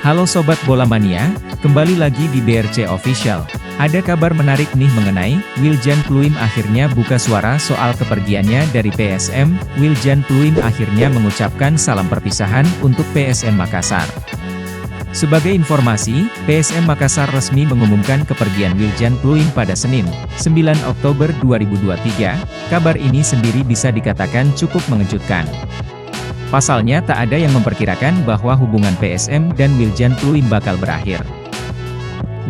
Halo Sobat Bola Mania, kembali lagi di BRC Official. Ada kabar menarik nih mengenai Wiljan Pluim akhirnya buka suara soal kepergiannya dari PSM. Wiljan Pluim akhirnya mengucapkan salam perpisahan untuk PSM Makassar. Sebagai informasi, PSM Makassar resmi mengumumkan kepergian Wiljan Pluim pada Senin, 9 Oktober 2023. Kabar ini sendiri bisa dikatakan cukup mengejutkan. Pasalnya tak ada yang memperkirakan bahwa hubungan PSM dan Wiljan Pluim bakal berakhir.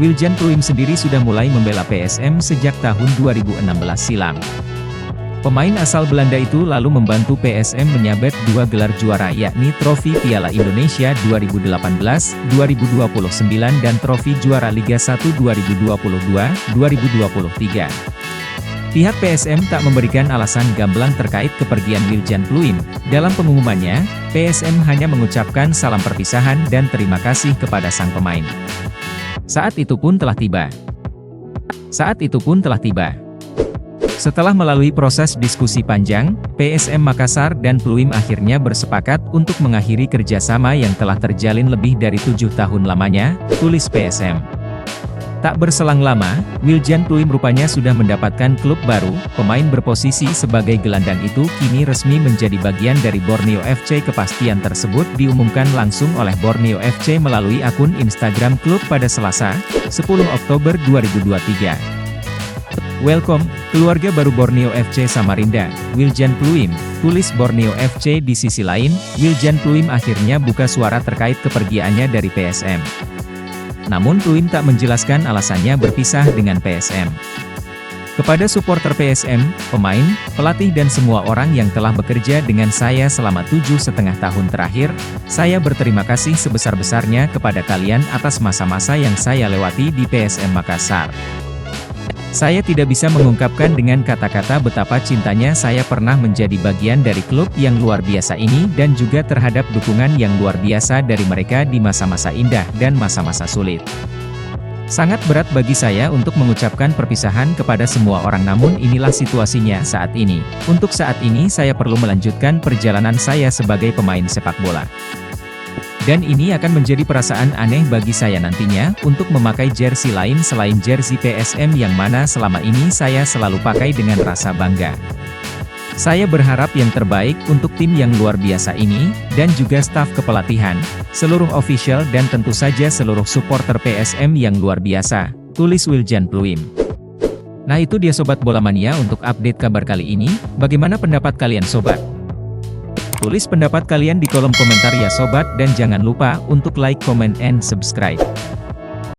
Wiljan Pluim sendiri sudah mulai membela PSM sejak tahun 2016 silam. Pemain asal Belanda itu lalu membantu PSM menyabet 2 gelar juara yakni trofi Piala Indonesia 2018, 2029 dan trofi juara Liga 1 2022, 2023. Pihak PSM tak memberikan alasan gamblang terkait kepergian Wiljan Pluim. Dalam pengumumannya, PSM hanya mengucapkan salam perpisahan dan terima kasih kepada sang pemain. Saat itu pun telah tiba. Setelah melalui proses diskusi panjang, PSM Makassar dan Pluim akhirnya bersepakat untuk mengakhiri kerjasama yang telah terjalin lebih dari 7 tahun lamanya, tulis PSM. Tak berselang lama, Wiljan Pluim rupanya sudah mendapatkan klub baru. Pemain berposisi sebagai gelandang itu kini resmi menjadi bagian dari Borneo FC. Kepastian tersebut diumumkan langsung oleh Borneo FC melalui akun Instagram klub pada Selasa, 10 Oktober 2023. Welcome, keluarga baru Borneo FC Samarinda, Wiljan Pluim, tulis Borneo FC. Di sisi lain, Wiljan Pluim akhirnya buka suara terkait kepergiannya dari PSM. Namun Pluim tak menjelaskan alasannya berpisah dengan PSM. Kepada supporter PSM, pemain, pelatih dan semua orang yang telah bekerja dengan saya selama 7,5 tahun terakhir, saya berterima kasih sebesar-besarnya kepada kalian atas masa-masa yang saya lewati di PSM Makassar. Saya tidak bisa mengungkapkan dengan kata-kata betapa cintanya saya pernah menjadi bagian dari klub yang luar biasa ini dan juga terhadap dukungan yang luar biasa dari mereka di masa-masa indah dan masa-masa sulit. Sangat berat bagi saya untuk mengucapkan perpisahan kepada semua orang, namun inilah situasinya saat ini. Untuk saat ini saya perlu melanjutkan perjalanan saya sebagai pemain sepak bola. Dan ini akan menjadi perasaan aneh bagi saya nantinya, untuk memakai jersey lain selain jersey PSM yang mana selama ini saya selalu pakai dengan rasa bangga. Saya berharap yang terbaik untuk tim yang luar biasa ini, dan juga staf kepelatihan, seluruh official dan tentu saja seluruh supporter PSM yang luar biasa, tulis Wiljan Pluim. Nah itu dia Sobat Bola Mania untuk update kabar kali ini. Bagaimana pendapat kalian Sobat? Tulis pendapat kalian di kolom komentar ya Sobat, dan jangan lupa untuk like, comment, and subscribe.